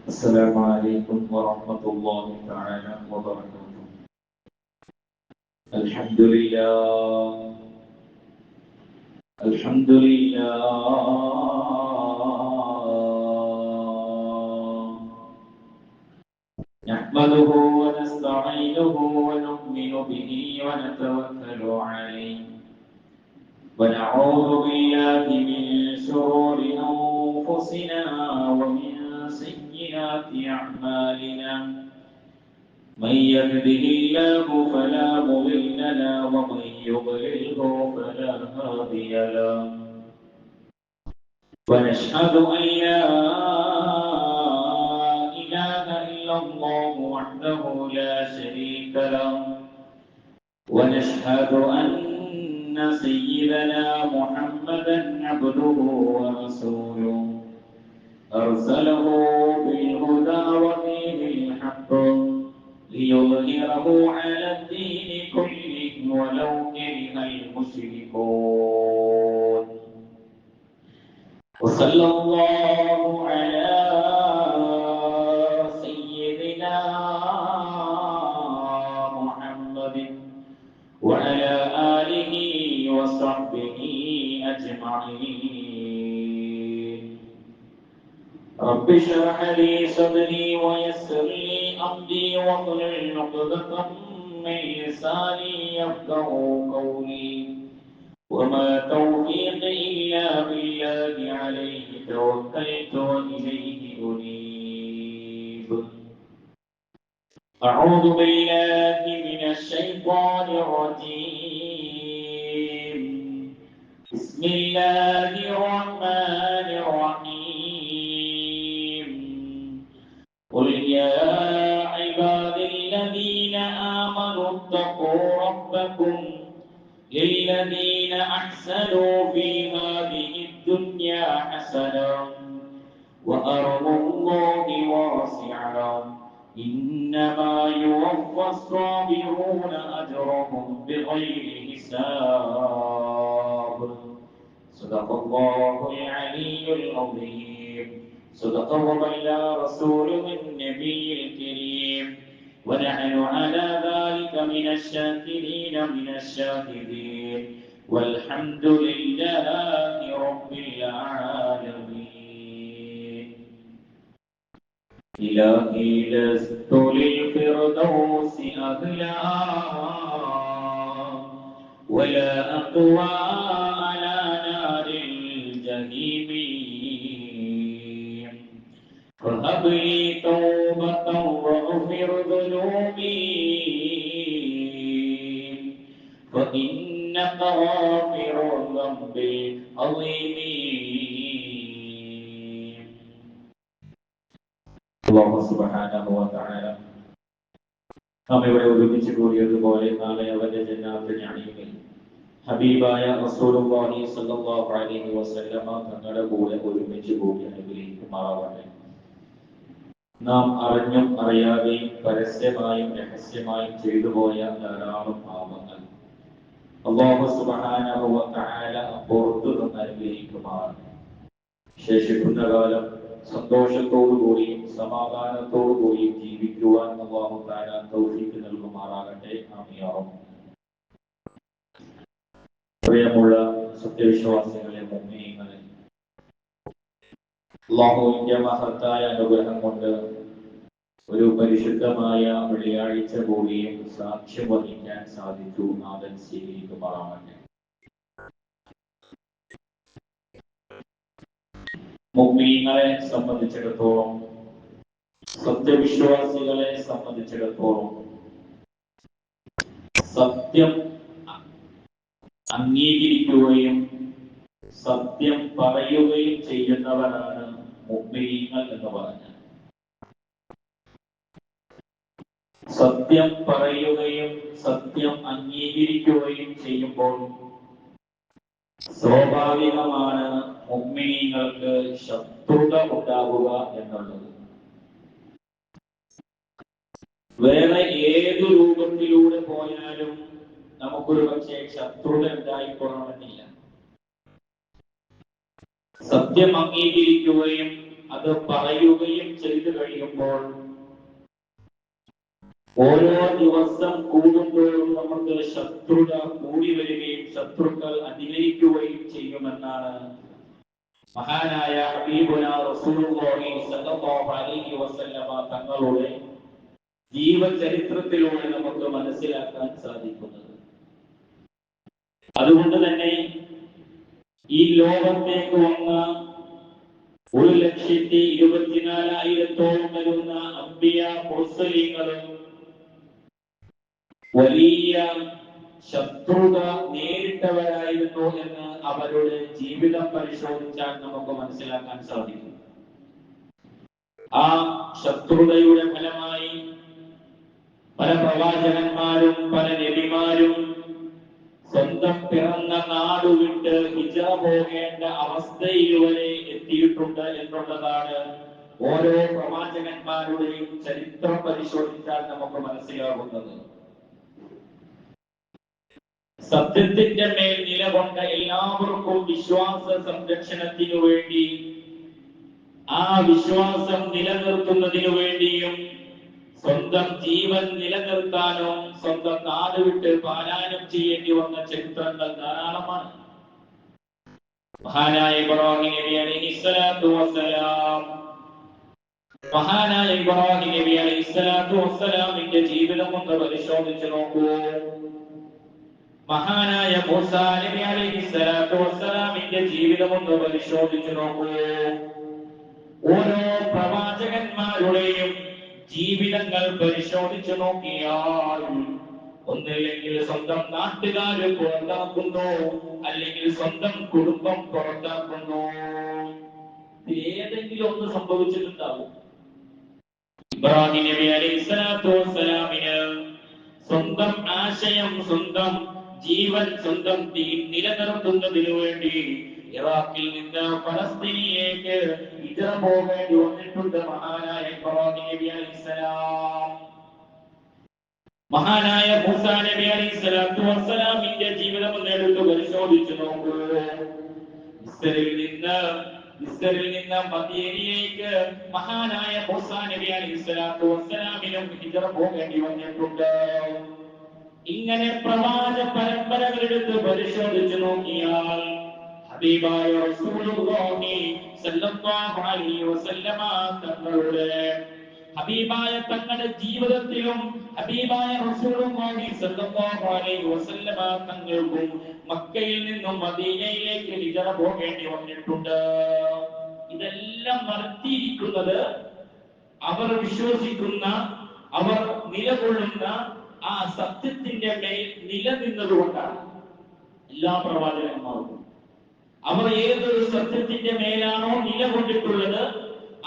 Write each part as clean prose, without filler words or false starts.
السلام عليكم ورحمة الله تعالى وبركاته. الحمد لله الحمد لله نحمده ونستعينه ونؤمن به ونتوكل عليه ونعوذ بالله من شرور أنفسنا ومن سيئات أعمالنا. من يهده الله فلا مضل له ومن يضلله فلا هادي له. ونشهد أن لا إله إلا الله وحده لا شريك له. ونشهد أن سيدنا محمدا عبده ورسوله أرسله بالهدى ودين الحق ليظهره على الدين كله ولو كره المشركون. وصلى الله على سيدنا محمد وعلى آله وصحبه أجمعين. رب اشرح لي صدري ويسر لي أمري واحلل عقدة من لساني يفقهوا قولي. وما توفيقي إلا بالله عليه توكلت وإليه أنيب. أعوذ بالله من الشيطان الرجيم. بسم الله الرحمن الرحيم. قل يا عبادي الذين آمنوا اتقوا ربكم للذين أحسنوا في هذه الدنيا حسنة وأرض الله واسعة إنما يوفى الصابرون أجرهم بغير حساب. صدق الله العلي العظيم. صدق وبلغ رسوله النبي الكريم. ونحن على ذلك من الشاكرين من الشاهدين والحمد لله رب العالمين. إلهي لست للفردوس أهلا ولا أقوى على نار الجحيم. فهب لي توبة واغفر ذنوبي فإنك غافر الذنب العظيم. അല്ലാഹു സുബ്ഹാനഹു വ തആല നാം ഇവിടെ ഒരുമിച്ച് കൂടിയതുപോലെ നാളെ അവന്റെ ജന്നാത്തുൽ നഈമിൽ ഹബീബായ റസൂലുള്ളാഹി സ്വല്ലല്ലാഹു അലൈഹി വസല്ലമ തങ്ങളുടെ കൂടെ ഒരുമിച്ച് കൂടി അനുഗ്രഹിക്കുമാറാവട്ടെ. നാം അറിഞ്ഞും അറിയാതെയും പരസ്യമായും രഹസ്യമായും ചെയ്തുപോയ ധാരാളം പാപങ്ങൾ അല്ലാഹു സുബ്ഹാനഹു വ തആല പുറത്തു നിന്ന് അനുഗ്രഹിക്കുമാറാവട്ടെ. ശേഷിക്കുന്ന കാലം സന്തോഷത്തോടുകൂടിയും സമാധാനത്തോടുകൂടിയും ജീവിക്കുവാൻ അല്ലാഹു തആല തൗഫീഖ് നൽകുമാറാകട്ടെ. ആമീൻ. പ്രിയമുള്ള സത്യവിശ്വാസികളെ, മുഅ്മിനീങ്ങളെ, അല്ലാഹുവിന്റെ മഹത്തായ അനുഗ്രഹം കൊണ്ട് ഒരു പരിശുദ്ധമായ വെള്ളിയാഴ്ച കൂടിയും സാക്ഷ്യം വഹിക്കാൻ സാധിച്ചു. നാഥൻ സ്വീകരിക്കുമാറാകട്ടെ. മുഅ്മിനീങ്ങളെ സംബന്ധിച്ചിടത്തോളം, സത്യവിശ്വാസികളെ സംബന്ധിച്ചിടത്തോളം, സത്യം അംഗീകരിക്കുകയും സത്യം പറയുകയും ചെയ്യുന്നവരാണ് മുഅ്മിനീങ്ങൾ എന്ന് പറഞ്ഞത്. സത്യം പറയുകയും സത്യം അംഗീകരിക്കുകയും ചെയ്യുമ്പോൾ സ്വാഭാവികമാണ് മുഅ്മിനീങ്ങൾക്ക് ശത്രുത ഉണ്ടാവുക എന്നുള്ളത്. വേറെ ഏതു രൂപത്തിലൂടെ പോയാലും നമുക്കൊരു പക്ഷേ ശത്രുത ഉണ്ടായിക്കൊള്ളണമെന്നില്ല. സത്യം അംഗീകരിക്കുകയും അത് പറയുകയും ചെയ്തു കഴിയുമ്പോൾ ഓരോ ദിവസം കൂടുമ്പോഴും നമുക്ക് ശത്രുത കൂടി വരികയും ശത്രുക്കൾ അധികരിക്കുകയും ചെയ്യുമെന്നാണ് മഹാനായ ഹബീബുന റസൂലുള്ളാഹി സ്വല്ലല്ലാഹു അലൈഹി വസല്ലമ തങ്ങളുടെ ജീവചരിത്രത്തിലൂടെ നമുക്ക് മനസ്സിലാക്കാൻ സാധിക്കുന്നത്. അതുകൊണ്ട് തന്നെ ഈ ലോകത്തേക്ക് വന്ന 1,24,000 വരുന്ന അംബിയ മുർസലീങ്ങളും വലിയ ശത്രുത നേരിട്ടവരായിരുന്നു എന്ന് അവരുടെ ജീവിതം പരിശോധിച്ചാൽ നമുക്ക് മനസ്സിലാക്കാൻ സാധിക്കും. ആ ശത്രുതയുടെ ഫലമായി പല പ്രവാചകന്മാരും പല നബിമാരും സ്വന്തം പിറന്ന നാട് വിട്ട് ഹിജ്റ പോകേണ്ട അവസ്ഥയിൽ വരെ എത്തിയിട്ടുണ്ട് എന്നുള്ളതാണ് ഓരോ പ്രവാചകന്മാരുടെയും ചരിത്രം പരിശോധിച്ചാൽ നമുക്ക് മനസ്സിലാകുന്നത്. സത്യത്തിന്റെ മേൽ നിലകൊണ്ട എല്ലാവർക്കും വിശ്വാസ സംരക്ഷണത്തിനു വേണ്ടി, ആ വിശ്വാസം നിലനിർത്തുന്നതിനു വേണ്ടിയും സ്വന്തം ജീവൻ നിലനിർത്താനും സ്വന്തം നാട് വിട്ട് പാലായനം ചെയ്യേണ്ടി വന്ന ചരിത്രങ്ങൾ ധാരാളമാണ്. മഹാനായ ഇബ്രാഹിം നബി അലൈഹിസ്സലാത്തു വസ്സലാമിന്റെ ജീവിതം ഒന്ന് പരിശോധിച്ചു നോക്കൂ. മഹാനായ മൂസാ നബി അലൈഹിസ്സലാത്തു വസ്സലാമിന്റെ ജീവിതം ഒന്ന് പരിശോധിച്ചു നോക്കൂ. ഓരോ പ്രവാചകന്മാരുടെയും ജീവിതങ്ങൾ പരിശോധിച്ചു നോക്കിയാൽ ഒന്നില്ലെങ്കിൽ സ്വന്തം നാട്ടുകാര് പുറത്താക്കുന്നു, അല്ലെങ്കിൽ സ്വന്തം കുടുംബം പുറത്താക്കുന്നു. ഏതെങ്കിലും ഒന്ന് സംഭവിച്ചിട്ടുണ്ടാവും. ഇബ്രാഹിം നബി അലൈഹിസ്സലാത്തു വസ്സലാമിന് സ്വന്തം ആശയം, സ്വന്തം ജീവൻ, സ്വന്തം ദീൻ നിലനിർത്തുന്നതിനു വേണ്ടി ഇറാഖിൽ നിന്ന് ഫലസ്തീനിലേക്ക് ഹിജ്റ പോകേണ്ടി വന്നിട്ടുണ്ട് മഹാനായ ഇബ്രാഹിം നബി അലൈഹിസ്സലാം. മഹാനായ മൂസാ നബി അലൈഹിസ്സലാത്തു വസ്സലാമിന്റെ ജീവിതം എടുത്ത് പരിശോധിച്ചു നോക്കൂ. മിസ്രിൽ നിന്ന് മദീനയിലേക്ക് മഹാനായ മൂസാ നബി അലൈഹിസ്സലാത്തു വസ്സലാമിനും ഹിജ്റ പോകേണ്ടി വന്നിട്ടുണ്ട്. ഇങ്ങനെ പ്രവാചക പരമ്പരകളെടുത്ത് പരിശോധിച്ചു നോക്കിയാൽ ഹബീബായ റസൂലുള്ളാഹി സ്വല്ലല്ലാഹു അലൈഹി വസല്ലമ തങ്ങളുടെ ഹബീബായ തങ്ങളുടെ ജീവിതത്തിലും ഹബീബായ റസൂലുള്ളാഹി സ്വല്ലല്ലാഹു അലൈഹി വസല്ലമ തങ്ങൾക്കും മക്കയിൽ നിന്നും മദീനയിലേക്ക് ഹിജ്റ പോകേണ്ടി വന്നിട്ടുണ്ട്. ഇതെല്ലാം നടത്തിയിരിക്കുന്നത് അവർ വിശ്വസിക്കുന്ന, അവർ നിലകൊള്ളുന്ന ആ സത്യത്തിന്റെ മേൽ നിലനിന്നതുകൊണ്ടാണ്. എല്ലാ പ്രവാചകന്മാർക്കും അവർ ഏതൊരു സത്യത്തിന്റെ മേലാണോ നിലകൊണ്ടിട്ടുള്ളത്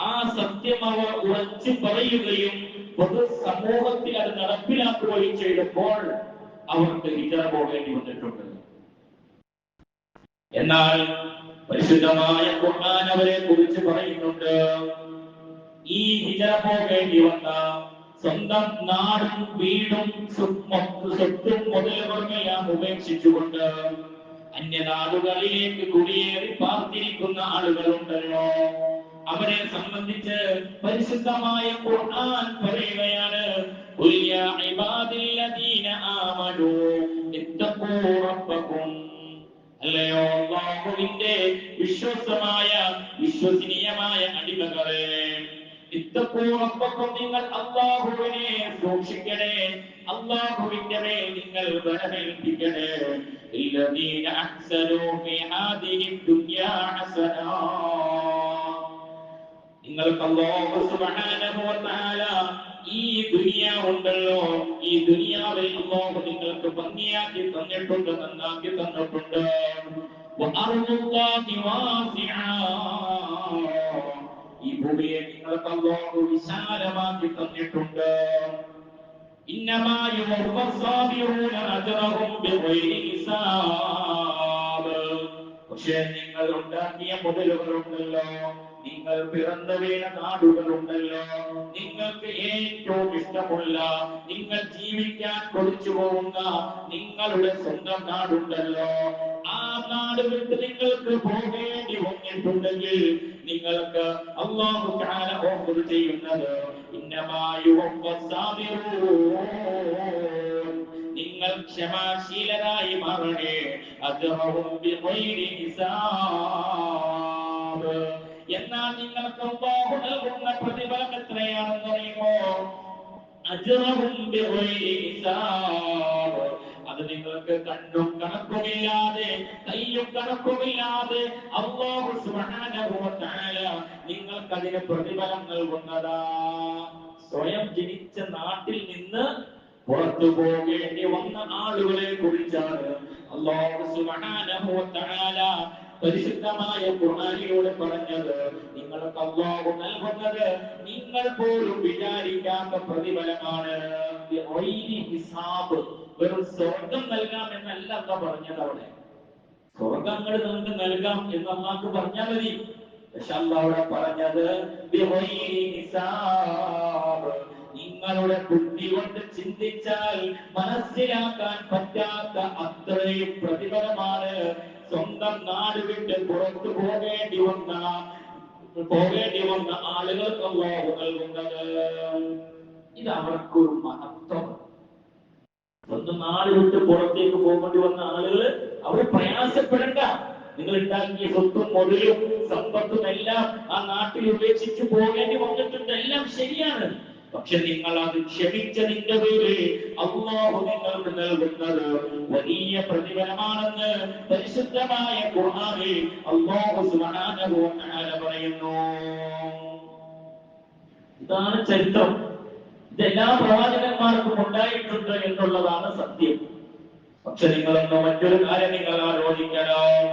ആ സത്യം അവർ ഉറച്ചു പറയുകയും പൊതു സമൂഹത്തിൽ അത് നടപ്പിലാക്കുകയും ചെയ്തപ്പോൾ അവർക്ക് ഹിജ്റ പോകേണ്ടി വന്നിട്ടുണ്ട്. എന്നാൽ പരിശുദ്ധമായ ഖുർആൻ അവരെ കുറിച്ച് പറയുന്നുണ്ട്. ഈ ഹിജ്റ പോകേണ്ടി വന്ന സ്വന്തം നാടും വീടും സ്വത്തും മുതലുകളെല്ലാം ഉപേക്ഷിച്ചുകൊണ്ട് അന്യനാടുകളിലേക്ക് കുടിയേറി പാർത്തിരിക്കുന്ന ആളുകളുണ്ടല്ലോ, അവരെ സംബന്ധിച്ച് പരിശുദ്ധമായ ഖുർആൻ പറയുകയാണ്, ഖുൽ യാ ഇബാദില്ലദീന ആമനൂ ഇത്തഖൂ റബ്ബക്കും. അല്ലയോ അല്ലാഹുവിന്റെ വിശ്വസനീയമായ അടിമകളെ, ഇത്തഖൂ റബ്ബക്കും, നിങ്ങൾ അല്ലാഹുവിനെ സൂക്ഷിക്കണേ, അല്ലാഹുവിന്റെ മേൽ നിങ്ങൾ ബലമേൽപ്പിക്കണേ. ഇല്ലദീന അഹ്സനൂ ഫീ ഹാദിഹി ദുനിയാ ഹസനാ, നിങ്ങൾക്ക് അല്ലാഹു സുബ്ഹാനഹു വ തആല ഈ ദുനിയാവുണ്ടല്ലോ, ഈ ദുനിയാവിൽ അല്ലാഹു നിങ്ങൾക്ക് ഭംഗിയാക്കി തന്നിട്ടുണ്ട്, നന്നാക്കി തന്നിട്ടുണ്ട്. വഅർദുല്ലാഹി വാസിഅ, ഈ ഭൂമിയെ നിങ്ങൾക്ക് അല്ലാഹു വിശാലമാക്കി തന്നിട്ടുണ്ട്. ഇന്നമാ യുവഫ്ഫസാബിറൂന അജ്റഹും ബിഗൈരി ഹിസാബ്. പക്ഷേ നിങ്ങൾ ഉണ്ടാക്കിയ മുതലുകളുണ്ടല്ലോ, നിങ്ങൾ പിറന്നു വീണ നാടുകളുണ്ടല്ലോ, നിങ്ങൾക്ക് ഏറ്റവും ഇഷ്ടമുള്ള, നിങ്ങൾ ജീവിക്കാൻ കൊതിച്ചു പോകുന്ന നിങ്ങളുടെ സ്വന്തം നാടുണ്ടല്ലോ, ആ നാട് വിട്ട് നിങ്ങൾക്ക് പോകേണ്ടി വന്നിട്ടുണ്ടെങ്കിൽ നിങ്ങൾക്ക് അല്ലാഹു തആല ഓഫർ ചെയ്യുന്നത് നിങ്ങൾ ക്ഷമാശീലരായി മാറണേ, അജ്റഹും ബിഗൈരി ഹിസാബ്. എന്നാൽ നിങ്ങൾക്ക് അല്ലാഹു നൽകുന്ന പ്രതിഫലം എത്രയാണെന്ന് അറിയുമോ? അജ്റഹും ബിഗൈരി ഹിസാബ്. അത് നിങ്ങൾക്ക് കണ്ണും കണക്കുമില്ലാതെ കയ്യും കണക്കുമില്ലാതെ അല്ലാഹു സുബ്ഹാനഹു വ തആല നിങ്ങൾക്ക് അതിന് പ്രതിഫലം നൽകുന്നതാ. സ്വയം ജനിച്ച നാട്ടിൽ നിന്ന് പുറത്തു പോകേണ്ടി വന്ന ആളുകളെ കുറിച്ചാണ് അല്ലാഹു സുബ്ഹാനഹു വ തആല പരിശുദ്ധമായ ഖുർആനിലൂടെ പറഞ്ഞത്. നിങ്ങൾക്ക് അല്ലാഹു നൽകുന്നത് നിങ്ങൾ പോലും വിചാരിക്കാത്ത പ്രതിഫലമാണ്. ഹിസാബ്. വെറും സ്വർഗം നൽകാം എന്നല്ല അല്ലാഹു പറഞ്ഞത്. അവിടെ സ്വർഗങ്ങൾ നമുക്ക് നൽകാം എന്ന് അല്ലാഹു പറഞ്ഞാൽ മതി. പക്ഷെ അല്ലാഹു അവിടെ പറഞ്ഞത് ഹിസാബ്. നിങ്ങളുടെ ബുദ്ധി കൊണ്ട് ചിന്തിച്ചാൽ മനസ്സിലാക്കാൻ പറ്റാത്ത അത്രയും പ്രതിഫലമാണ് സ്വന്തം നാട് വിട്ട് പുറത്തു പോകേണ്ടി വന്ന ആളുകൾക്ക് അല്ലാഹു നൽകുന്നത്. ഇത് അവർക്കൊരു മഹത്വം. സ്വന്തം നാട് വിട്ട് പുറത്തേക്ക് പോകേണ്ടി വന്ന ആളുകൾ അവിടെ പ്രയാസപ്പെടണ്ട. നിങ്ങൾ ഉണ്ടാക്കിയ സ്വത്തും മുതലും സമ്പത്തും എല്ലാം ആ നാട്ടിൽ ഉപേക്ഷിച്ചു പോകേണ്ടി വന്നിട്ടുണ്ട്, എല്ലാം ശരിയാണ്. പക്ഷെ നിങ്ങൾ അത് ക്ഷമിച്ചതിന്റെ പേരിൽ അല്ലാഹു നിങ്ങൾക്ക് നൽകുന്നത് വലിയ പ്രതിഫലമാണെന്ന് പരിശുദ്ധമായ ഖുർആനിൽ അല്ലാഹു സുബ്ഹാനഹു വ തആല പറയുന്നു. ഇതാണ് ചരിത്രം. ഇതെല്ലാ പ്രവാചകന്മാർക്കും ഉണ്ടായിട്ടുണ്ട് എന്നുള്ളതാണ് സത്യം. പക്ഷെ നിങ്ങളൊന്ന് മറ്റൊരു കാര്യം നിങ്ങൾ ആലോചിക്കണം.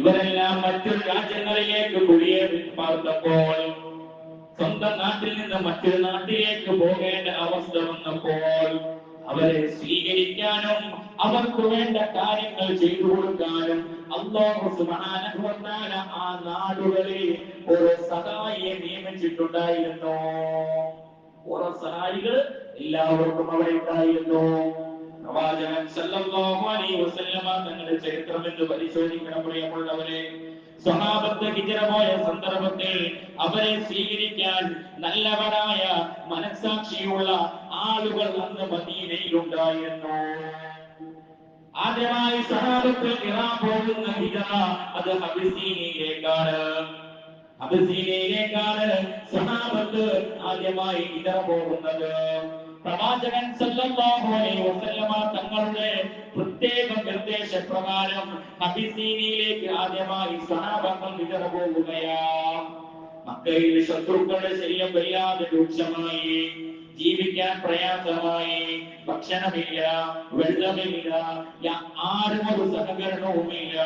ഇവരെല്ലാം മറ്റൊരു രാജ്യങ്ങളിലേക്ക് കുടിയേറി പാർത്തപ്പോൾ, സ്വന്തം നാട്ടിൽ നിന്ന് മറ്റൊരു നാട്ടിലേക്ക് പോകേണ്ട അവസ്ഥ വന്നപ്പോൾ അവരെ സ്വീകരിക്കാനും അവർക്ക് വേണ്ട കാര്യങ്ങൾ ചെയ്തു കൊടുക്കാനും അല്ലാഹു സുബ്ഹാനഹു വ തആല ആ നാടുകളിൽ ഒരു സഹായിയെ നിയമിച്ചിട്ടുണ്ടായിരുന്നു. ഓരോ സഹായികൾ എല്ലാവർക്കും അവിടെ ഉണ്ടായിരുന്നു. പ്രവാചകൻ സല്ലല്ലാഹു അലൈഹി വസല്ലമ തങ്ങളുടെ ചരിത്രം എന്ന് പരിശോധിക്കണം പ്രിയമുള്ളവരെ. സ്വഹാബത്ത് ഹിജ്റ പോയ സന്ദർഭത്തിൽ അവരെ സ്വീകരിക്കാൻ നല്ലവരായ മനസ്സാക്ഷിയുള്ള ആളുകൾ അന്ന് മദീനയിൽ ഉണ്ടായിരുന്നു. ആദ്യമായി സ്വഹാബത്ത് ഇറാൻ പോകുന്ന ഹിജ്റ അത് അബിസീനിയയിലേക്കാണ് സ്വഹാബത്ത് ആദ്യമായി ഹിജ്റ പോകുന്നത്. പ്രവാചകൻ സല്ലല്ലാഹു അലൈഹി വസല്ലമ തങ്ങളുടെ പ്രത്യേക നിർദ്ദേശപ്രകാരം അബിസീനിയയിലേക്ക് ആദ്യമായി സ്വഹാബത്ത് ഹിജ്റ പോകുകയാണ്. മക്കയിൽ ശത്രുക്കളുടെ ശല്യം വല്ലാതെ രൂക്ഷമായി, ജീവിക്കാൻ പ്രയാസമായി, ഭക്ഷണമില്ല, വെള്ളമില്ല, ആരും ഒരു സഹകരണവുമില്ല.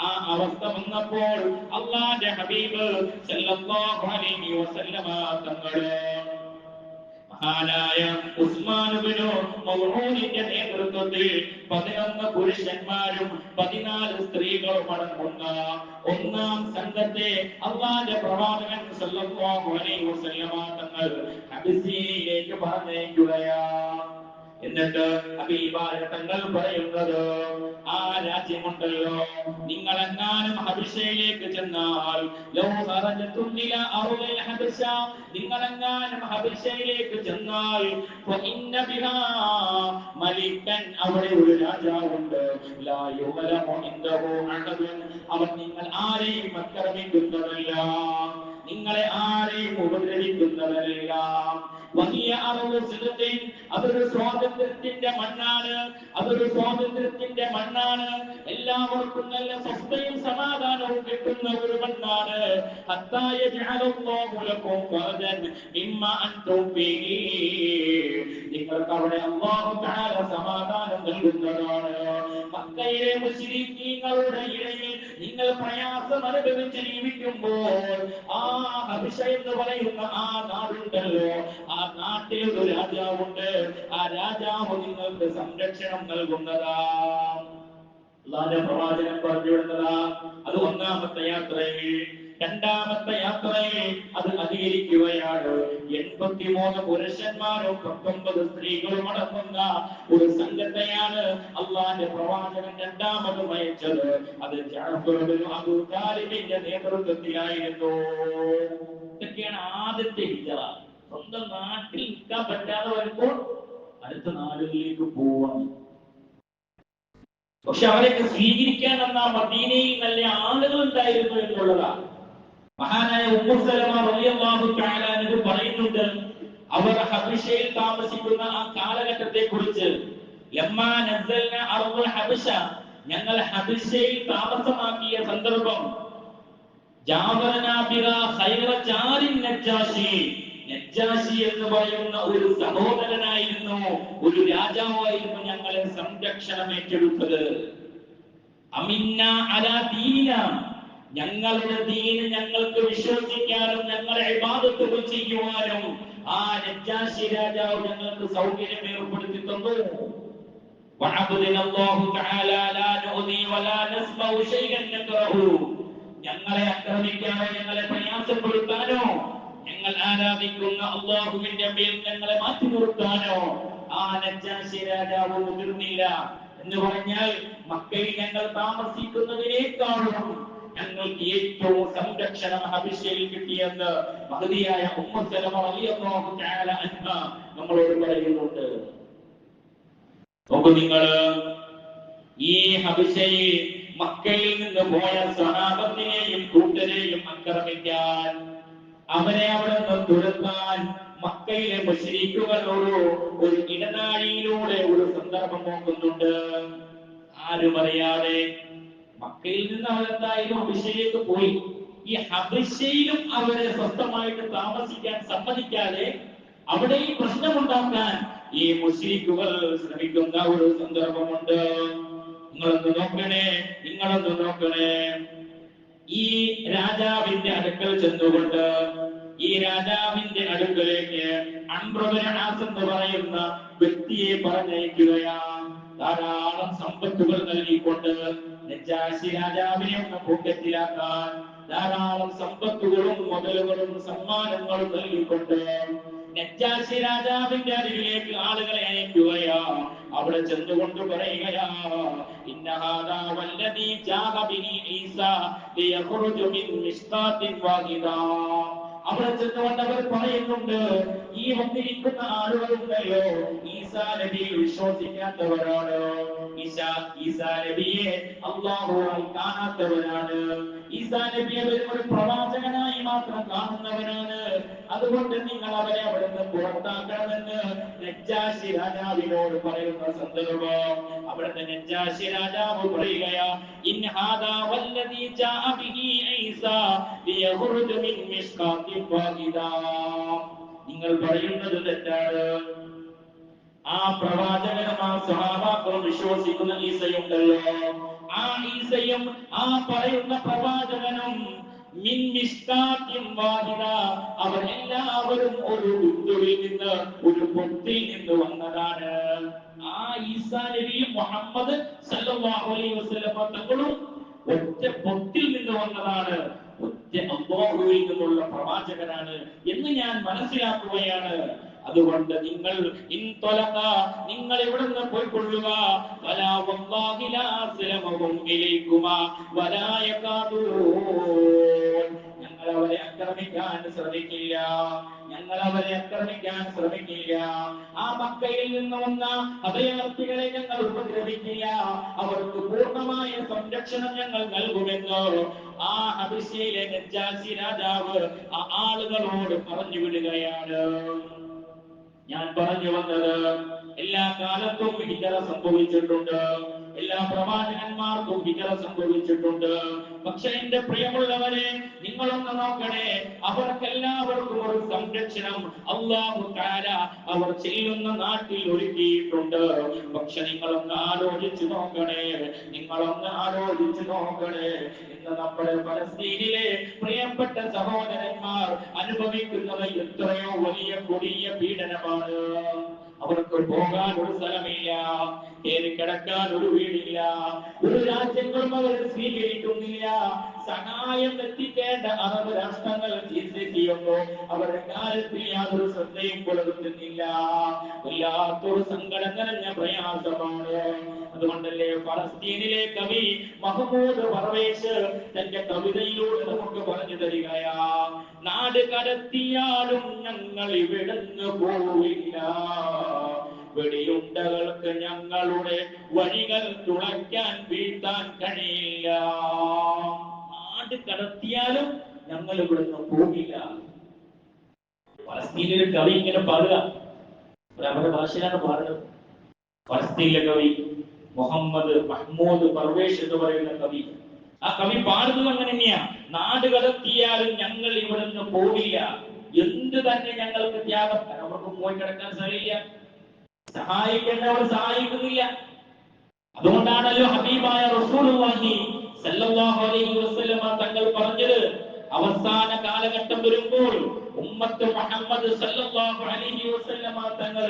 ആ അവസ്ഥ വന്നപ്പോൾ അല്ലാഹുവിന്റെ ഹബീബ് സല്ലല്ലാഹു അലൈഹി വസല്ലമ തങ്ങളെ മഹാനായ ഉസ്മാൻ ഇബ്നു മദ്ഊനിന്റെ നേതൃത്വത്തിൽ 11 പുരുഷന്മാരും 14 സ്ത്രീകളും അടങ്ങുന്ന ഒന്നാം സംഘത്തെ അല്ലാഹുവിന്റെ പ്രവാചകൻ സല്ലല്ലാഹു അലൈഹി വസല്ലമ തങ്ങൾ അബിസീനിയയിലേക്ക് പറഞ്ഞയക്കുകയാണ്. എന്നിട്ട് ഹബീബായ തങ്ങൾ പറയുന്നത്, ആ രാജ്യമുണ്ടല്ലോ, നിങ്ങളെങ്ങാനും ഹബശയിലേക്ക് ചെന്നാൽ, ലൗ ഖറജതും ഇലാ അർദിൽ ഹബശ, നിങ്ങളെങ്ങാനും ഹബശയിലേക്ക് ചെന്നാൽ, ഫഇന്ന ബിഹാ മലികൻ, അവിടെ ഒരു രാജാവുണ്ട്, ലാ യുലമു ഇൻദഹു അഹദുൻ, അവൻ നിങ്ങൾ ആരെയും ആക്രമിക്കുന്നതല്ല, നിങ്ങളെ ആരെയും ഉപദ്രവിക്കുന്നതല്ല. വലിയ അറുപത് സിദ്ധത്തിൽ അതൊരു സ്വാതന്ത്ര്യത്തിന്റെ മണ്ണാണ്, അതൊരു സ്വാതന്ത്ര്യത്തിന്റെ മണ്ണാണ്. എല്ലാവർക്കും നല്ല സ്വസ്ഥയും സമാധാനവും കിട്ടുന്ന ഒരു മണ്ണാണ്. നിങ്ങൾക്ക് അവിടെ അല്ലാഹു തആല സമാധാനം നൽകുന്നതാണ്. മക്കയിലെ മുശ്രിക്കീങ്ങളുടെ ഇടയിൽ നിങ്ങൾ പ്രയാസം അനുഭവിച്ച് ജീവിക്കുമ്പോൾ ആ ഹബശ എന്ന് പറയുന്ന ആ നാടുണ്ടല്ലോ, ആ നാട്ടിൽ ഒരു രാജാവുണ്ട്. ആ രാജാവ് നിങ്ങൾക്ക് സംരക്ഷണം നൽകുന്നതാ. അല്ലാഹുവിന്റെ പ്രവാചകൻ പറഞ്ഞു വിടുന്നതാ. അത് ഒന്നാമത്തെ യാത്രയിൽ. രണ്ടാമത്തെ യാത്രയെ അത് അധികരിക്കുകയാണ്. 83 പുരുഷന്മാരും 19 സ്ത്രീകളും അടങ്ങുന്ന ഒരു സംഘത്തെയാണ് അള്ളാന്റെ പ്രവാചകൻ രണ്ടാമത് അയച്ചത്. അത് ജഅഫർ ഇബ്നു അബൂ താലിബിന്റെ നേതൃത്വത്തിലായിരുന്നു. ഇതൊക്കെയാണ് ആദ്യത്തെ ഹിജ്റ. സ്വന്തം നാട്ടിൽ നിൽക്കാൻ പറ്റാതെ വരുമ്പോൾ അടുത്ത നാടുകളിലേക്ക് പോവാൻ. പക്ഷെ അവരെയൊക്കെ സ്വീകരിക്കാൻ എന്ന മദീനയിൽ നല്ല ആളുകൾ ഉണ്ടായിരുന്നു എന്നുള്ളതാണ്. മഹാനായ ഉമ്മു സലമ റളിയല്ലാഹു തആല അൻഹ പറയുന്നുണ്ട്, അവർ ഹബശയിൽ താമസിക്കുന്ന ആ കാലഘട്ടത്തെ കുറിച്ച്, ലമ്മാ നസൽന അർദുൽ ഹബശ, ഞങ്ങൾ ഹബശയിൽ താമസമാക്കിയ സന്ദർഭം, ജാവറനാ ബിഹാ ഖൈറ ജാരിൻ നജ്ജാശി, നജ്ജാശി എന്ന് പറയുന്ന ഒരു സഹോദരനായിരുന്നു, ഒരു രാജാവായിരുന്നു ഞങ്ങളെ സംരക്ഷണം ഏറ്റെടുത്തത്. അമിന്ന അലാ ദീന, ഞങ്ങളുടെ ദീന് ഞങ്ങൾക്ക് വിശ്വസിക്കാനും ഞങ്ങളെ ഇബാദത്തുകൾ ചെയ്യുവാനും ആ നജ്ജാശി രാജാവ് ഞങ്ങൾക്ക് സൗകര്യം ഏർപ്പെടുത്തി തന്നു. വഅബ്ദുനല്ലാഹു തആല ലാ നുഅദി വലാ നസ്മഉ ശൈഅൻ നക്റഹു, ഞങ്ങളെ ആക്രമിക്കാനോ ഞങ്ങളെ പ്രയാസപ്പെടുത്താനോ ഞങ്ങൾ ആരാധിക്കുന്ന അല്ലാഹുവിന്റെ മേൽ ഞങ്ങളെ മാറ്റി നിർത്താനോ ആ നജ്ജാശി രാജാവ് മുതിർന്നില്ല. എന്ന് പറഞ്ഞാൽ മക്കയിൽ ഞങ്ങൾ താമസിക്കുന്നതിനേക്കാളും ഞങ്ങൾക്ക് ഏറ്റവും സംരക്ഷണം ഹബശയിൽ കിട്ടിയെന്ന് മഹദിയായ ഉമ്മു സലമ റളിയല്ലാഹു തആല അൻഹ നമ്മളോട് പറയുന്നുണ്ട്. നോക്കൂ നിങ്ങൾ, ഈ ഹബശയിൽ മക്കയിൽ നിന്ന് പോയ സഹാബത്തിനെയും കൂട്ടരെയും ആക്രമിക്കാൻ, അവരെ അവിടെ നിന്ന് തുരത്താൻ മക്കയിലെ മുശ്രിക്കുകൾ ഒരു ഇടനാഴിയിലൂടെ ഒരു സന്ദർഭം നോക്കുന്നുണ്ട്. ആരും അറിയാതെ മക്കയിൽ നിന്ന് അവരെന്തായാലും ഹബശയിലേക്ക് പോയി. ഈ ഹബശയിലും അവരെ സ്വസ്ഥമായിട്ട് താമസിക്കാൻ സമ്മതിക്കാതെ അവിടെ ഈ പ്രശ്നമുണ്ടാക്കാൻ ഈ മുശ്രിക്കുകൾ ശ്രമിക്കുന്ന ഒരു സന്ദർഭമുണ്ട്. നിങ്ങളൊന്ന് നോക്കണേ. ഈ രാജാവിന്റെ അടുക്കൽ ചെന്നുകൊണ്ട് ഈ രാജാവിന്റെ അടുക്കലേക്ക് അംറു ഇബ്നു ആസ് എന്ന് പറയുന്ന വ്യക്തിയെ പറഞ്ഞയക്കുകയാണ്. ധാരാളം സമ്പത്തുകൾ നൽകിക്കൊണ്ട് നജ്ജാശി രാജാവിനെ ഒന്ന് കൂട്ടത്തിലാക്കാൻ ധാരാളം സമ്പത്തുകളും മുതലുകളും സമ്മാനങ്ങളും നൽകിക്കൊണ്ട് നജ്ജാശി രാജാവിന്റെ അരികിലേക്ക് ആളുകളെ അയക്കുകയാ. അവിടെ ചെന്നുകൊണ്ട് പറയുകയാ, ഇന്ന ഹാദാ വല്ലദീ ജാഅ ബിഹി ഈസാ ലിയഖ്റുജു മിൻ മിസ്ഖാത്തിൻ വാഹിദാ. അവിടെ ചെന്നുകൊണ്ട് അവർ പറയുന്നുണ്ട്, ഈ വന്നിരിക്കുന്ന ആളുകളുണ്ടല്ലോ ഈസാ നബിയെ വിശ്വസിക്കാത്തവരാണ്, ഈസാ നബിയെ അല്ലാഹുവായി കാണാത്തവരാണ്, ഈസാ നബിയെ ഒരു പ്രവാചകനായി മാത്രം കാണുന്നവരാണ്. അതുകൊണ്ട് നിങ്ങൾ അവരെ അവിടെ നിന്ന് പുറത്താക്കണമെന്ന് നജ്ജാശി രാജാവിനോട് പറയുന്ന സന്ദർഭം അവിടുത്തെ നജ്ജാശി രാജാവ് പറയുകയാ, ഇൻ ഹാദാ വല്ലദീ ജാഅ ബിഹി ഈസാ ലിയഖ്റുജു മിൻ മിസ്ഖാത്തിൻ വാഹിദാ. നിങ്ങൾ പറയുന്നത് തെറ്റാണ്. ആ പ്രവാചകനും ആ സ്വഹാബാക്കളും വിശ്വസിക്കുന്ന ഈസയുണ്ടല്ലോ, ആ ഈസയും ആ പറയുന്ന പ്രവാചകനും മിൻ മിസ്ഖാത്തിൻ വാഹിദ, അവരെല്ലാവരും ഒരു ബിന്ദുവിൽ നിന്ന്, ഒരു പൊത്തിൽ നിന്ന് വന്നതാണ്. ആ ഈസാ നബിയും മുഹമ്മദ് സല്ലല്ലാഹു അലൈഹി വസല്ലം തങ്ങളും ഒറ്റ പൊത്തിൽ നിന്ന് വന്നതാണ്, ഒറ്റ അല്ലാഹുവിൽ നിന്നുള്ള പ്രവാചകനാണ് എന്ന് ഞാൻ മനസ്സിലാക്കുകയാണ്. അതുകൊണ്ട് നിങ്ങൾ നിങ്ങൾ ഇവിടുന്ന് പോയിക്കൊള്ളുക, വലാ വല്ലാഹി ലാ അസ്ലമഹും ഇലൈകുമാ വലാ യകാദൂൻ. ഞങ്ങൾ അവരെ ആക്രമിക്കാൻ ശ്രമിക്കില്ല. ആ മക്കയിൽ നിന്ന് വന്ന അഭയാർത്ഥികളെ ഞങ്ങൾ ഉപദ്രവിക്കില്ല. അവർക്ക് പൂർണ്ണമായ സംരക്ഷണം ഞങ്ങൾ നൽകുമെന്ന് ആ ഹബശയിലെ നജ്ജാശി രാജാവ് ആ ആളുകളോട് പറഞ്ഞു വിടുകയാണ്. ഞാൻ പറഞ്ഞു വന്നത്, എല്ലാ കാലത്തും ഹിജ്റ സംഭവിച്ചിട്ടുണ്ട്, എല്ലാ പ്രവാചകന്മാർക്കും ഹിജ്റ സംഭവിച്ചിട്ടുണ്ട്. പക്ഷെ എന്റെ പ്രിയമുള്ളവരെ, നിങ്ങളൊന്ന് നോക്കണേ, അവർക്കെല്ലാവർക്കും ഒരു സംരക്ഷണം അല്ലാഹു തആല അവർ ചെല്ലുന്ന നാട്ടിൽ ഒരുക്കിയിട്ടുണ്ട്. പക്ഷെ നിങ്ങളൊന്ന് ആലോചിച്ചു നോക്കണേ, ഇന്ന് നമ്മുടെ ഫലസ്തീനിലെ പ്രിയപ്പെട്ട സഹോദരന്മാർ അനുഭവിക്കുന്നത് എത്രയോ വലിയ കൊടിയ പീഡനമാണ്. അവർക്ക് പോകാൻ ഒരു സ്ഥലമില്ല, കയറി കിടക്കാൻ ഒരു വീടില്ല, ഒരു രാജ്യങ്ങളും അവർ സ്വീകരിക്കുന്നില്ല, സഹായം എത്തിക്കേണ്ട അറബ് രാഷ്ട്രങ്ങൾ ചെയ്യുന്നു. അവരുടെ കാര്യത്തിൽ യാതൊരു ശ്രദ്ധയും പുലർത്തുന്നില്ല. വല്ലാത്തൊരു സങ്കടം നിറഞ്ഞ പ്രയാസമാണ്. അതുകൊണ്ടല്ലേ ഫലസ്തീനിലെ കവി മഹ്മൂദ് പർവേസ് തന്റെ കവിതയിലൂടെ നമുക്ക് പറഞ്ഞു തരികയാ, നാട് കടത്തിയാലും ഞങ്ങൾ ഇവിടുന്ന് പോവില്ല, വെടിയുണ്ടകൾക്ക് ഞങ്ങളുടെ വഴികൾ തുളയ്ക്കാൻ വീഴ്ത്താൻ കഴിയില്ല. നാട് കടത്തിയാലും ഞങ്ങൾ ഇവിടുന്ന് പോകില്ല. ഫലസ്തീനിലെ കവി ഇങ്ങനെ പാടുക, അവരുടെ ഭാഷയിലാണ് പാടുന്നത്. ഫലസ്തീനിലെ കവി മഹ്മൂദ് പർവേസ് എന്ന് പറയുന്ന കവി, ആ കവി പാടുന്നത് അങ്ങനെ തന്നെയാ, നാട് കടത്തിയാലും ഞങ്ങൾ ഇവിടുന്ന് പോവില്ല, എന്ത് തന്നെ ഞങ്ങൾക്ക് ത്യാഗം, അവർക്ക് പോയി കിടക്കാൻ സാധിക്കില്ല, സഹായിക്കേണ്ടവർ സഹായിക്കുന്നില്ല. അതുകൊണ്ടാണല്ലോ ഹബീബായ റസൂലുള്ളാഹി സ്വല്ലല്ലാഹു അലൈഹി വസല്ലമ തങ്ങൾ പറഞ്ഞത്, അവസാന കാലഘട്ടം വരുമ്പോൾ ഉമ്മത്ത് മുഹമ്മദ് സ്വല്ലല്ലാഹു അലൈഹി വസല്ലമ തങ്ങൾ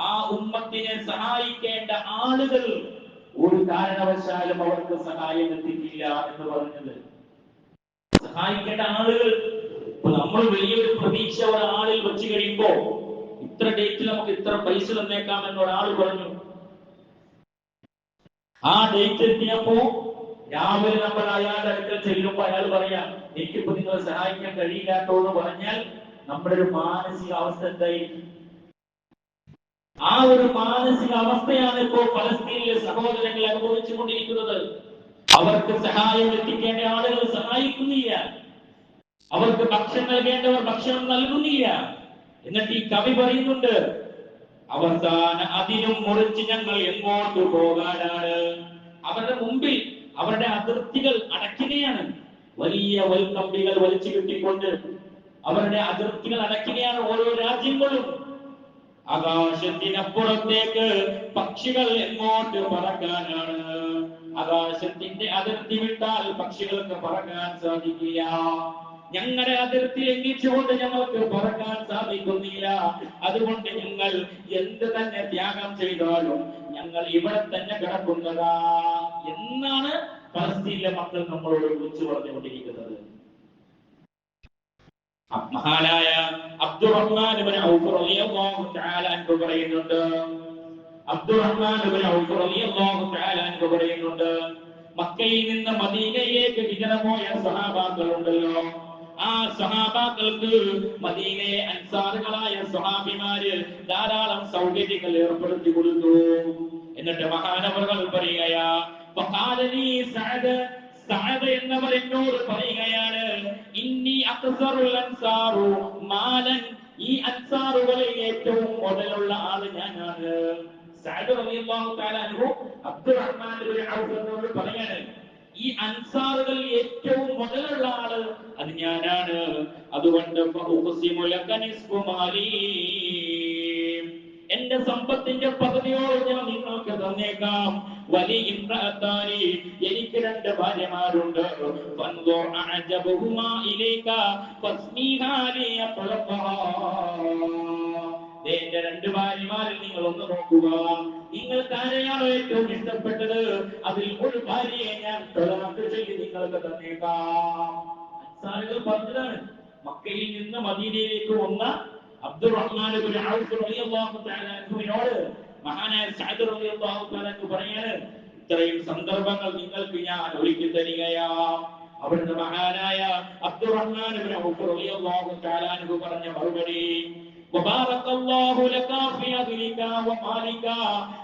ആ ഉമ്മത്തിനെ സഹായിക്കേണ്ട ആളുകൾ ഒരു കാരണവശാലും അവർക്ക് സഹായം എത്തിക്കില്ല എന്ന് പറഞ്ഞത്. സഹായിക്കേണ്ട ആളുകൾ, നമ്മൾ വലിയൊരു പ്രതീക്ഷ ഒരാളിൽ വെച്ച് കഴിയുമ്പോ ഇത്ര ഡേറ്റിൽ നമുക്ക് ഇത്ര പൈസ തന്നേക്കാം എന്ന് ഒരാൾ പറഞ്ഞു. ആ ഡേറ്റ് എത്തിയപ്പോ രാവിലെ നമ്മൾ അയാളുടെ അടുക്കൽ ചെല്ലുമ്പോ അയാൾ പറയാം, എനിക്കിപ്പോ നിങ്ങളെ സഹായിക്കാൻ കഴിയില്ലാട്ടോ എന്ന് പറഞ്ഞാൽ നമ്മുടെ ഒരു മാനസിക അവസ്ഥ എന്തായിരിക്കും? ആ ഒരു മാനസിക അവസ്ഥയാണ് ഇപ്പോൾ ഫലസ്തീനിലെ സഹോദരങ്ങൾ അനുഭവിച്ചു കൊണ്ടിരിക്കുന്നത്. അവർക്ക് സഹായം എത്തിക്കേണ്ട ആളുകൾ സഹായിക്കുന്നില്ല, അവർക്ക് ഭക്ഷണം നൽകേണ്ടവർ ഭക്ഷണം നൽകുന്നില്ല. എന്നിട്ട് ഈ കവി പറയുന്നുണ്ട്, അവസാന അതിനും മുറിച്ച് ഞങ്ങൾ എങ്ങോട്ട് പോകാനാണ്? അവരുടെ മുമ്പിൽ അവരുടെ അതിർത്തികൾ അടയ്ക്കുകയാണ്, വലിയ വൽക്കമ്പികൾ വലിച്ചു കെട്ടിക്കൊണ്ട് അവരുടെ അതിർത്തികൾ അടയ്ക്കുകയാണ് ഓരോ രാജ്യങ്ങളും. ആകാശത്തിനപ്പുറത്തേക്ക് പക്ഷികൾ എങ്ങോട്ട് പറക്കാനാണ്? ആകാശത്തിന്റെ അതിർത്തി വിട്ടാൽ പക്ഷികൾക്ക് പറക്കാൻ സാധിക്കില്ല. ഞങ്ങളുടെ അതിർത്തി ലംഘിച്ചുകൊണ്ട് ഞങ്ങൾക്ക് പറക്കാൻ സാധിക്കുന്നില്ല. അതുകൊണ്ട് ഞങ്ങൾ എന്ത് തന്നെ ത്യാഗം ചെയ്താലും ഞങ്ങൾ ഇവിടെ തന്നെ കിടക്കുന്നതാ എന്നാണ് ഫലസ്തീനിലെ മക്കൾ നമ്മളോട് വിളിച്ചു പറഞ്ഞുകൊണ്ടിരിക്കുന്നത്. മഹാനായ അബ്ദുറഹ്മാൻ ഇബ്നു ഔഫ് റളിയല്ലാഹു തആല അൻഹു പറയുന്നുണ്ട്, അബ്ദുറഹ്മാൻ ഇബ്നു ഔഫ് റളിയല്ലാഹു തആല അൻഹു പറയുന്നുണ്ട്, മക്കയിൽ നിന്ന് മദീനയിലേക്ക് ഹിജ്റ പോയ സ്വഹാബാക്കളുണ്ടല്ലോ, ആ സ്വഹാബാക്കൾക്ക് മദീനയെ അൻസാറുകളായ സ്വഹാബിമാര് ധാരാളം സൗകര്യങ്ങൾ ഏർപ്പെടുത്തി കൊടുത്തു. എന്നിട്ട് മഹാനവറുകൾ പറയുകയാ, ഫഖാലനി സഅദ്, സഅദ് എന്നവർ എന്നോട് പറയുകയാണ്, ഇന്നി അക്സറുൽ അൻസാറു മാലൻ, ഈ അൻസാറുകളിൽ ഏറ്റവും മുതലുള്ള ആള് ഞാനാണ്. സഅദ് റളിയല്ലാഹു തആല അൻഹു അബ്ദുറഹ്മാൻ ഇബ്നു ഔഫ് എന്നോട് പറയാണ്, ഈ അൻസാറുകളിൽ ഏറ്റവും മുതലുള്ള ആള് അത് ഞാനാണ്. അതുകൊണ്ട് എന്റെ സമ്പത്തിന്റെ പകുതിയോട് ഞാൻ നിങ്ങൾക്ക് തന്നേക്കാം. വലിയ ഇംറഅത്താനി, എനിക്ക് രണ്ട് ഭാര്യമാരുണ്ട്. എന്റെ രണ്ട് ഭാര്യമാരിൽ നിങ്ങൾ ഒന്ന് നോക്കുക, നിങ്ങൾക്ക് ആരെയാണോ ഏറ്റവും ഇഷ്ടപ്പെട്ടത് അതിൽ ഒരു ഭാര്യയെ ഞാൻ തലാഖ് ചെയ്ത് നിങ്ങൾക്ക് തന്നേക്കാം. അൻസാറുകൾ പറഞ്ഞതാണ്. മക്കയിൽ നിന്ന് മദീനയിലേക്ക് വന്ന അബ്ദുറഹ്മാൻ ഇബ്നു ഔഫ് റളിയല്ലാഹു തആല അൻഹുവിനോട് മഹാനായ സഅദ് റളിയല്ലാഹു തആല അൻഹു പറയാണ്, ഇത്രയും സന്ദർഭങ്ങൾ നിങ്ങൾക്ക് ഞാൻ ഒരുക്കി തരികയാ. അവിടുന്ന് മഹാനായ അബ്ദുറഹ്മാൻ ഇബ്നു ഔഫ് റളിയല്ലാഹു തആല അൻഹു പറഞ്ഞ മറുപടി, വബാറകല്ലാഹു ലക ഫീ അഹ്ലിക വമാലിക,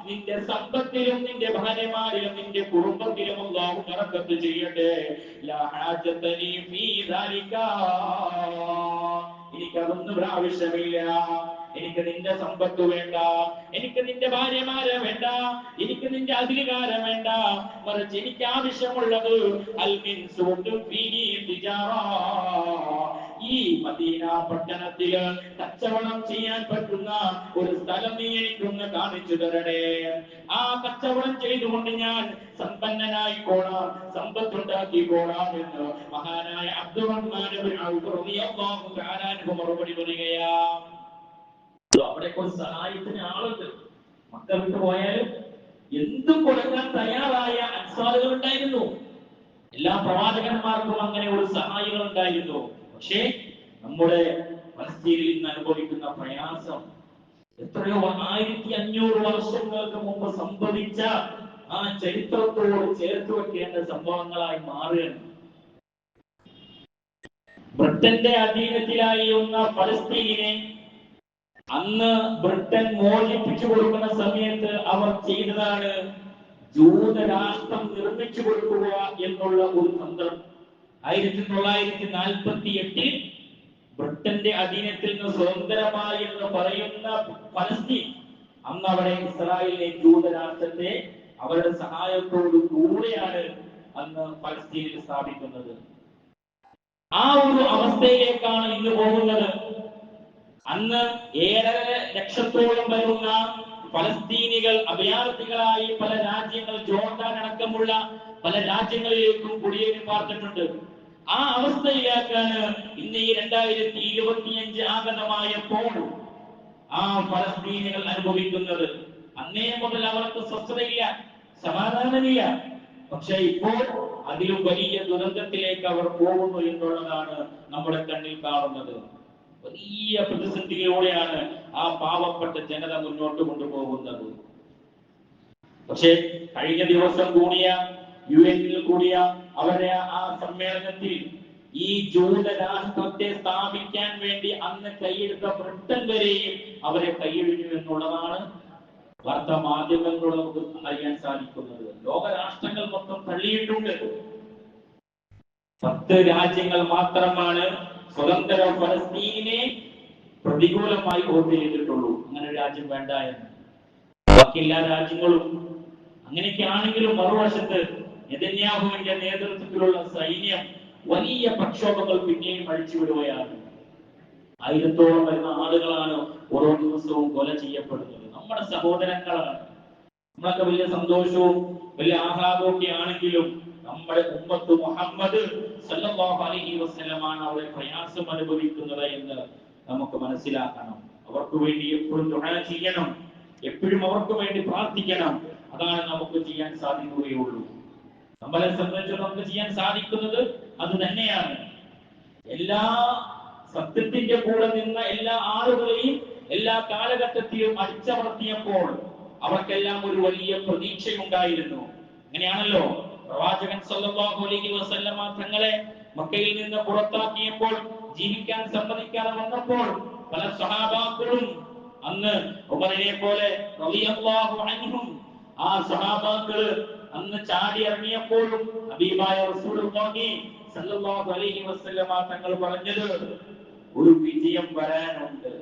നിന്റെ സമ്പത്തിലും നിന്റെ ഭാര്യമാരിലും നിന്റെ കുടുംബത്തിലും അല്ലാഹു ബറക്കത്ത് ചെയ്യട്ടെ. ലാ ഹാജതനി ഫീ ദാലിക, എനിക്കതൊന്നും ആവശ്യമില്ല. എനിക്ക് നിന്റെ സമ്പത്ത് വേണ്ട, എനിക്ക് നിന്റെ ഭാര്യമാരെ വേണ്ട, എനിക്ക് നിന്റെ അധികാരം വേണ്ട. മറിച്ച് എനിക്ക് ആവശ്യമുള്ളത് ഈ മദീന പട്ടണത്തില് കച്ചവടം ചെയ്യാൻ പറ്റുന്ന ഒരു സ്ഥലം നീ എനിക്കൊന്ന് കാണിച്ചു തരണേ. ആ കച്ചവടം ചെയ്തുകൊണ്ട് ഞാൻ സമ്പന്നനായിക്കോളാം, സമ്പത്തുണ്ടാക്കിക്കോളാം എന്ന് മഹാനായ അബ്ദുറഹ്മാൻ ഇബ്നു ഔഫ് റളിയല്ലാഹു തആല അൻഹു മറുപടി പറയുകയാ. അവിടെ ഒരു സഹായത്തിന് ആളുണ്ട്. മക്ക വിട്ടു പോയാലും എന്തും കൊടുക്കാൻ തയ്യാറായ അൻസാറുകൾ ഉണ്ടായിരുന്നു. എല്ലാ പ്രവാചകന്മാർക്കും അങ്ങനെ ഒരു സഹായികൾ ഉണ്ടായിരുന്നു. പക്ഷേ നമ്മുടെ പലസ്തീനിൽ ഇന്ന് അനുഭവിക്കുന്ന പ്രയാസം എത്രയോ 1500 വർഷങ്ങൾക്ക് മുമ്പ് സംഭവിച്ച ആ ചരിത്രത്തോട് ചേർത്ത് വെക്കേണ്ട സംഭവങ്ങളായി മാറുകയാണ്. ബ്രിട്ടന്റെ അധീനത്തിലായിരുന്ന പലസ്തീനെ അന്ന് ബ്രിട്ടൻ മോചിപ്പിച്ചു കൊടുക്കുന്ന സമയത്ത് അവർ ചെയ്തതാണ് ജൂതരാഷ്ട്രം നിർമ്മിച്ചു കൊടുക്കുക എന്നുള്ള ഒരു തന്ത്രം. 1948 ബ്രിട്ടന്റെ അധീനത്തിൽ നിന്ന് സ്വതന്ത്രമായി എന്ന് പറയുന്ന പലസ്തീൻ അന്ന് അവിടെ ഇസ്രായേലിലെ ജൂതരാഷ്ട്രത്തെ അവരുടെ സഹായത്തോടു കൂടെയാണ് അന്ന് പലസ്തീനിൽ സ്ഥാപിക്കുന്നത്. ആ ഒരു അവസ്ഥയിലേക്കാണ് ഇന്ന് പോകുന്നത്. അന്ന് 7.5 ലക്ഷത്തോളം വരുന്ന പലസ്തീനികൾ അഭയാർത്ഥികളായി പല രാജ്യങ്ങൾ, ജോർദാൻ അടക്കമുള്ള പല രാജ്യങ്ങളിലേക്കും കുടിയേറി പാർത്തിട്ടുണ്ട്. ആ അവസ്ഥയിലേക്കാണ് ഇന്ന് ഈ 2025 ആഗതമായപ്പോൾ ആ പലസ്തീനികൾ അനുഭവിക്കുന്നത്. അന്നേ മുതൽ അവർക്ക് സ്വസ്ഥതയില്ല, സമാധാനമില്ല. പക്ഷെ ഇപ്പോൾ അതിലും വലിയ ദുരന്തത്തിലേക്ക് അവർ പോകുന്നു എന്നുള്ളതാണ് നമ്മുടെ കണ്ണിൽ കാണുന്നത്. വലിയ പ്രതിസന്ധിയിലൂടെയാണ് ആ പാവപ്പെട്ട ജനത മുന്നോട്ട് കൊണ്ടുപോകുന്നത്. പക്ഷേ കഴിഞ്ഞ ദിവസം കൂടിയ UN കൂടിയ അവരുടെ ആ സമ്മേളനത്തിൽ ഈ ജൂതരാഷ്ട്രത്തെ സ്ഥാപിക്കാൻ വേണ്ടി അന്ന് കൈയെടുത്ത ബ്രിട്ടൻ വരെയും അവരെ കൈയൊഴിഞ്ഞു എന്നുള്ളതാണ് വാർത്താ മാധ്യമങ്ങളോട് നമുക്ക് അറിയാൻ സാധിക്കുന്നത്. ലോകരാഷ്ട്രങ്ങൾ മൊത്തം തള്ളിയിട്ടുണ്ട്. 10 രാജ്യങ്ങൾ മാത്രമാണ് സ്വതന്ത്ര പലസ്തീനെ പ്രതികൂലമായി വോട്ട് ചെയ്തിട്ടുള്ളൂ. അങ്ങനെ ഒരു രാജ്യം വേണ്ട എന്ന്. ബാക്കി എല്ലാ രാജ്യങ്ങളും അങ്ങനെയൊക്കെ ആണെങ്കിലും മറുവശത്ത് നെതന്യാഹുവിന്റെ നേതൃത്വത്തിലുള്ള സൈന്യം വലിയ പ്രക്ഷോഭങ്ങൾ പിന്നെയും അഴിച്ചുവിടുകയാണ്. 1000-ഓളം വരുന്ന ആളുകളാണ് ഓരോ ദിവസവും കൊല ചെയ്യപ്പെടുന്നത്. നമ്മുടെ സഹോദരങ്ങളാണ്. നമ്മളൊക്കെ വലിയ സന്തോഷവും വലിയ ആഹ്ലാദവും ഒക്കെ ആണെങ്കിലും നമ്മുടെ ഉമ്മത്ത് മുഹമ്മദ് സല്ലല്ലാഹു അലൈഹി വസല്ലമാണ് അവരെ പ്രയാസം അനുഭവിക്കുന്നത് എന്ന് നമുക്ക് മനസ്സിലാക്കണം. അവർക്ക് വേണ്ടി എപ്പോഴും ദുആ ചെയ്യണം, എപ്പോഴും അവർക്ക് വേണ്ടി പ്രാർത്ഥിക്കണം. അതാണ് നമുക്ക് ചെയ്യാൻ സാധിക്കുകയുള്ളൂ. നമ്മളെ സംബന്ധിച്ച് നമുക്ക് ചെയ്യാൻ സാധിക്കുന്നത് അത് തന്നെയാണ്. എല്ലാ സത്യത്തിന്റെ കൂടെ നിന്ന എല്ലാ ആളുകളെയും എല്ലാ കാലഘട്ടത്തിലും അടിച്ചമർത്തിയപ്പോൾ അവർക്കെല്ലാം ഒരു വലിയ പ്രതീക്ഷയുണ്ടായിരുന്നു. അങ്ങനെയാണല്ലോ പ്രവാചകൻ സല്ലല്ലാഹു അലൈഹി വസല്ലമ തങ്ങളെ മക്കയിൽ നിന്ന് പുറത്താക്കിയപ്പോൾ, ജീവിക്കാൻ സമ്മതിക്കാതെ വന്നപ്പോൾ പല സഹാബാക്കളും അന്ന് ഉമറിനെ പോലെ റളിയല്ലാഹു അൻഹും ആ സഹാബാക്കള് അന്ന് ചാടി ഇറങ്ങിയപ്പോഴും ഹബീബായ റസൂലുള്ളാഹി സല്ലല്ലാഹു അലൈഹി വസല്ലമ തങ്ങൾ പറഞ്ഞത് ഒരു വിജയം വരാനുണ്ട്.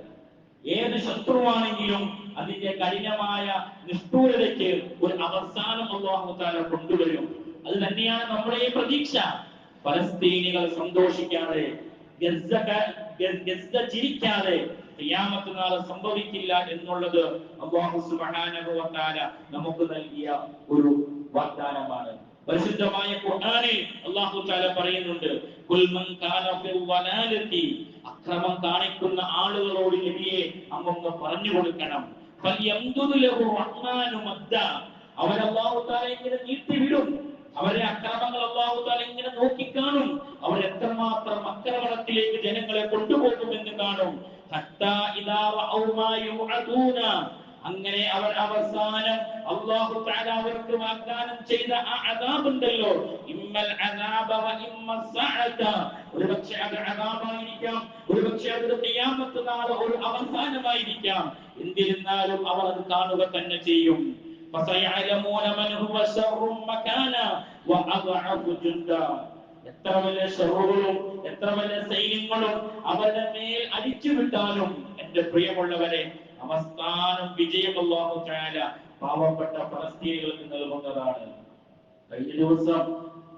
ഏത് ശത്രുവാണെങ്കിലും അതിന്റെ കഠിനമായ നിഷ്ഠൂരതയ്ക്ക് ഒരു അവസാനം അല്ലാഹു തആല കൊണ്ടുവരും. അത് തന്നെയാണ് നമ്മുടെ ഈ പ്രതീക്ഷ. പലസ്തീനികൾ സന്തോഷിക്കാതെ, ഗസ്സ ചിരിക്കാതെ ഖിയാമത്ത് നാളെ സംഭവിക്കില്ല എന്നുള്ളത് അല്ലാഹു സുബ്ഹാനഹു വ തആല നമുക്ക് നൽകിയ ഒരു വാഗ്ദാനമാണ്. പരിശുദ്ധമായ ഖുർആനിൽ അല്ലാഹു തആല പറയുന്നുണ്ട്, ഖുൽ മൻ കാന ഫിൽ വലാലതി, അക്രമം കാണിക്കുന്ന ആളുകളോട് നബിയെ അങ്ങൊന്ന് പറഞ്ഞു കൊടുക്കണം, ഫൽയംദുദു ലഹു റഹ്മാനു മദ്ദ, അവർ അല്ലാഹു തആല ഇങ്ങനെ നീട്ടിവിടും. അവരെ അക്രമങ്ങൾ അല്ലാഹു തആല ഇങ്ങനെ നോക്കിക്കാണും. അവർ എത്രമാത്രം അക്രമണത്തിലേക്ക് ജനങ്ങളെ കൊണ്ടുപോകുമെന്ന് കാണും. ഹത്താ ഇദാ റഔ മാ യുഅദൂന, അങ്ങനെ അവർ അവസാനം അല്ലാഹു തആല അവർക്ക് വാഗ്ദാനം ചെയ്ത ആ അദാബ് ഉണ്ടല്ലോ, ഇമ്മൽ അദാബ വ ഇമ്മ സഅത, ഒരുപക്ഷേ അത് അദാബായിരിക്കാം, ഒരുപക്ഷേ അത് ഖിയാമത്ത് നാൾ ഒരു അവസാനമായിരിക്കാം. എന്നിരുന്നാലും അവർ അത് കാണുക തന്നെ ചെയ്യും. ഫസയഅലമൂന മൻ ഹുവ ശർറും മകാന വ അദ്അഫു ജുൻദാ, എത്ര വലിയ ശത്രുക്കളും എത്ര വലിയ സൈന്യങ്ങളും അവരുടെ മേൽ അടിച്ചുവിട്ടാലും എന്റെ പ്രിയമുള്ളവരെ അവസാനം വിജയം അല്ലാഹു തആല പാവപ്പെട്ട പലസ്തീനികൾക്ക് നൽകുന്നതാണ്. കഴിഞ്ഞ ദിവസം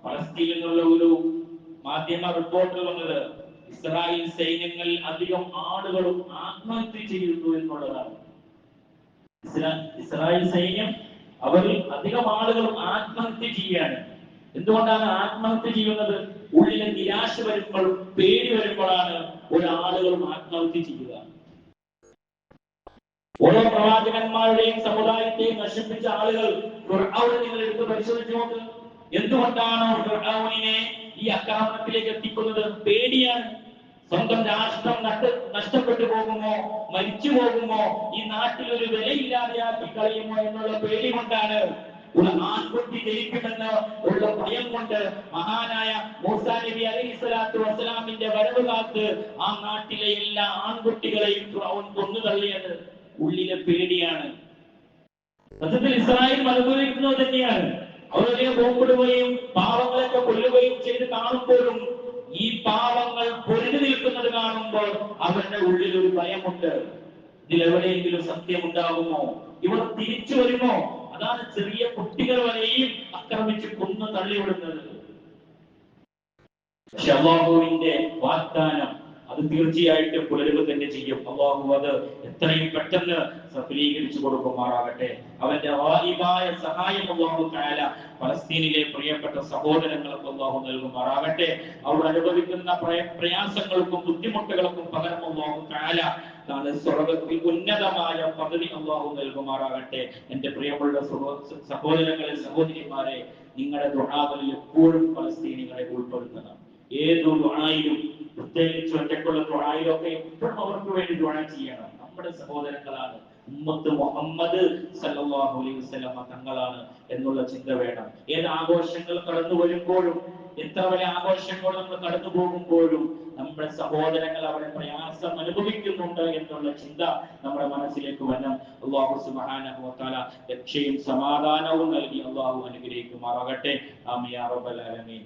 പലസ്തീനിൽ നിന്നുള്ള ഒരു മാധ്യമ റിപ്പോർട്ട് വന്നത് ഇസ്രായേൽ സൈന്യങ്ങൾ അധികം ആളുകളും ആത്മഹത്യ ചെയ്യുന്നു എന്നുള്ളതാണ്. ഇസ്രായേൽ സൈന്യം അവരിൽ അധികം ആളുകളും ആത്മഹത്യ ചെയ്യാണ്. എന്തുകൊണ്ടാണ് ആത്മഹത്യ ചെയ്യുന്നത്? ഉള്ളിലെ നിരാശ വരുമ്പോൾ, പേടി വരുമ്പോഴാണ് ഒരാളുകളും ആത്മഹത്യ ചെയ്യുക. ഓരോ പ്രവാചകന്മാരുടെയും സമുദായത്തെയും നശിപ്പിച്ച ആളുകൾ ഫിർഔനെ നിങ്ങൾ എടുത്ത് പരിശോധിച്ചു നോക്ക്. എന്തുകൊണ്ടാണോ ഫിർഔനിനെ ഈ ആക്രമണത്തിലേക്ക് എത്തിക്കുന്നത്? പേടിയാണ്. സ്വന്തം രാഷ്ട്രം നഷ്ടപ്പെട്ടു പോകുമോ, മരിച്ചു പോകുമോ, ഈ നാട്ടിൽ ഒരു വിലയില്ലാതെയാക്കി കളയുമോ എന്നുള്ള പേടി കൊണ്ടാണ്, ആൺകുട്ടി ജയിക്കുമെന്ന് ഉള്ള ഭയം കൊണ്ട് മഹാനായ മൂസാ നബി അലൈഹിസ്സലാത്തു വസ്സലാമിന്റെ വരവ് കാത്ത് ആ നാട്ടിലെ എല്ലാ ആൺകുട്ടികളെയും ഫിർഔൻ കൊന്നു തള്ളിയത്. ഉള്ളിലെ പേടിയാണ്. സത്യത്തിൽ ഇസ്രായേൽ അനുഭവിക്കുന്നത് തന്നെയാണ്. അവരെ ബോംബിടുകയും പാവങ്ങളൊക്കെ കൊല്ലുകയും ചെയ്ത് കാണുമ്പോഴും ഈ പാവങ്ങൾ പൊരുതി നിൽക്കുന്നത് കാണുമ്പോൾ അവരുടെ ഉള്ളിൽ ഒരു ഭയമുണ്ട്. ഇതിലെവിടെയെങ്കിലും സത്യമുണ്ടാകുമോ? ഇവർ തിരിച്ചു വരുമോ? അതാണ് ചെറിയ കുട്ടികൾ വരെയും ആക്രമിച്ച് കൊന്നു തള്ളിവിടുന്നത്. പക്ഷെ അല്ലാഹുവിന്റെ വാഗ്ദാനം അത് തീർച്ചയായിട്ടും പുലരുക തന്നെ ചെയ്യും. അല്ലാഹു അത് എത്രയും പെട്ടെന്ന് സഫലീകരിച്ചു കൊടുക്കുമാറാകട്ടെ. അവന്റെ ഗായിബായ സഹായം അല്ലാഹു തആല ഫലസ്തീനിലെ പ്രിയപ്പെട്ട സഹോദരങ്ങൾക്ക് അല്ലാഹു നൽകുമാറാകട്ടെ. അവർ അനുഭവിക്കുന്ന പ്രയാസങ്ങൾക്കും ബുദ്ധിമുട്ടുകൾക്കും പകരം അല്ലാഹു തആല നാളെ സ്വർഗ്ഗത്തിൽ ഉന്നതമായ പദവി അല്ലാഹു നൽകുമാറാകട്ടെ. എന്റെ പ്രിയമുള്ള സഹോദരങ്ങളെ, സഹോദരിമാരെ, നിങ്ങളുടെ ദുആകളിൽ എപ്പോഴും ഫലസ്തീനികളെ ഉൾപ്പെടുത്തണം. ഏതു ദുആയിലും, പ്രത്യേകിച്ച് ഒറ്റക്കുള്ള ദുആയിലൊക്കെ എപ്പോഴും അവർക്ക് വേണ്ടി ദുആ ചെയ്യണം. നമ്മുടെ സഹോദരങ്ങളാണ്, ഉമ്മത്ത് മുഹമ്മദ് സല്ലല്ലാഹു അലൈഹി വസല്ലമ തങ്ങളാണ് എന്നുള്ള ചിന്ത വേണം. ഏത് ആഘോഷങ്ങൾ കടന്നു വരുമ്പോഴും, എത്ര വലിയ ആഘോഷങ്ങൾ നമ്മൾ കടന്നു പോകുമ്പോഴും നമ്മുടെ സഹോദരങ്ങൾ അവരുടെ പ്രയാസം അനുഭവിക്കുന്നുണ്ട് എന്നുള്ള ചിന്ത നമ്മുടെ മനസ്സിലേക്ക് വരണം. അല്ലാഹു സുബ്ഹാനഹു വ തആല രക്ഷയും സമാധാനവും നൽകി അല്ലാഹു അനുഗ്രഹിക്കുമാറാകട്ടെ. ആമീൻ യാ റബ്ബൽ ആലമീൻ.